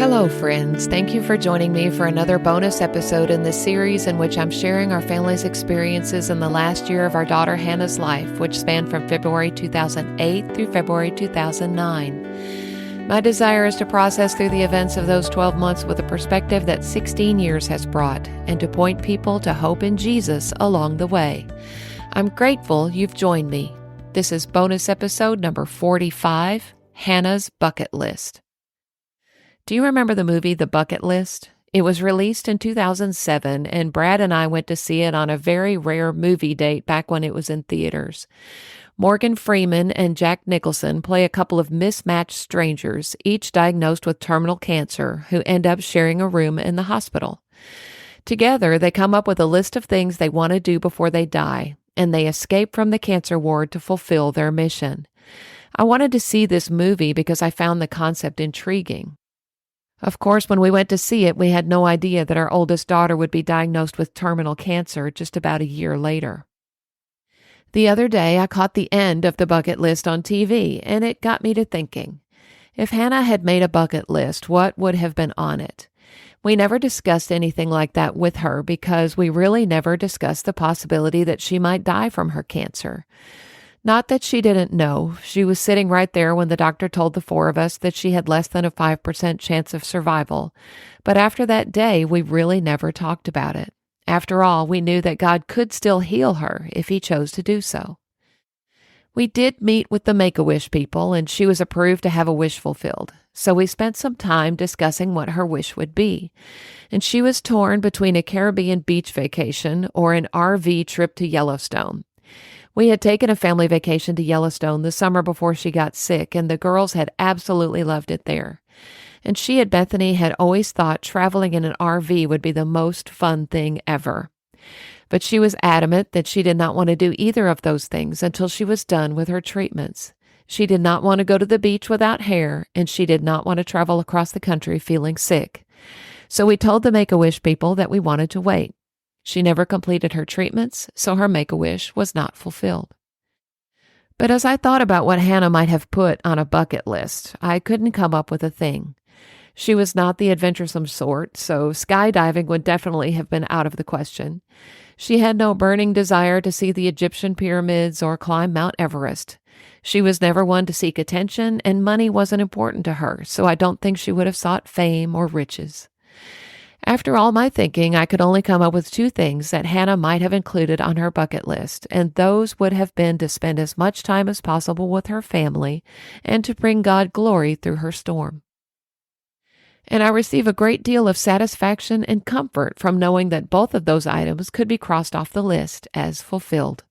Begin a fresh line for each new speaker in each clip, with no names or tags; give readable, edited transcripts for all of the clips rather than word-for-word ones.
Hello, friends. Thank you for joining me for another bonus episode in this series in which I'm sharing our family's experiences in the last year of our daughter Hannah's life, which spanned from February 2008 through February 2009. My desire is to process through the events of those 12 months with a perspective that 16 years has brought, and to point people to hope in Jesus along the way. I'm grateful you've joined me. This is bonus episode number 45, Hannah's Bucket List. Do you remember the movie The Bucket List? It was released in 2007, and Brad and I went to see it on a very rare movie date back when it was in theaters. Morgan Freeman and Jack Nicholson play a couple of mismatched strangers, each diagnosed with terminal cancer, who end up sharing a room in the hospital. Together, they come up with a list of things they want to do before they die, and they escape from the cancer ward to fulfill their mission. I wanted to see this movie because I found the concept intriguing. Of course, when we went to see it, we had no idea that our oldest daughter would be diagnosed with terminal cancer just about a year later. The other day, I caught the end of the bucket list on TV, and it got me to thinking. If Hannah had made a bucket list, what would have been on it? We never discussed anything like that with her because we really never discussed the possibility that she might die from her cancer. Not that she didn't know. She was sitting right there when the doctor told the four of us that she had less than a 5% chance of survival. But after that day, we really never talked about it. After all, we knew that God could still heal her if He chose to do so. We did meet with the Make-A-Wish people, and she was approved to have a wish fulfilled. So we spent some time discussing what her wish would be. And she was torn between a Caribbean beach vacation or an RV trip to Yellowstone. We had taken a family vacation to Yellowstone the summer before she got sick, and the girls had absolutely loved it there. And she and Bethany had always thought traveling in an RV would be the most fun thing ever. But she was adamant that she did not want to do either of those things until she was done with her treatments. She did not want to go to the beach without hair, and she did not want to travel across the country feeling sick. So we told the Make-A-Wish people that we wanted to wait. She never completed her treatments, so her Make-A-Wish was not fulfilled. But as I thought about what Hannah might have put on a bucket list, I couldn't come up with a thing. She was not the adventuresome sort, so skydiving would definitely have been out of the question. She had no burning desire to see the Egyptian pyramids or climb Mount Everest. She was never one to seek attention, and money wasn't important to her, so I don't think she would have sought fame or riches. After all my thinking, I could only come up with two things that Hannah might have included on her bucket list, and those would have been to spend as much time as possible with her family and to bring God glory through her storm. And I receive a great deal of satisfaction and comfort from knowing that both of those items could be crossed off the list as fulfilled.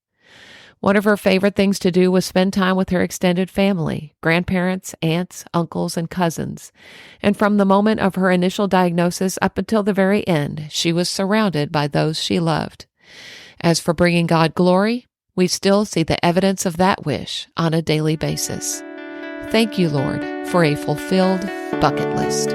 One of her favorite things to do was spend time with her extended family, grandparents, aunts, uncles, and cousins. And from the moment of her initial diagnosis up until the very end, she was surrounded by those she loved. As for bringing God glory, we still see the evidence of that wish on a daily basis. Thank you, Lord, for a fulfilled bucket list.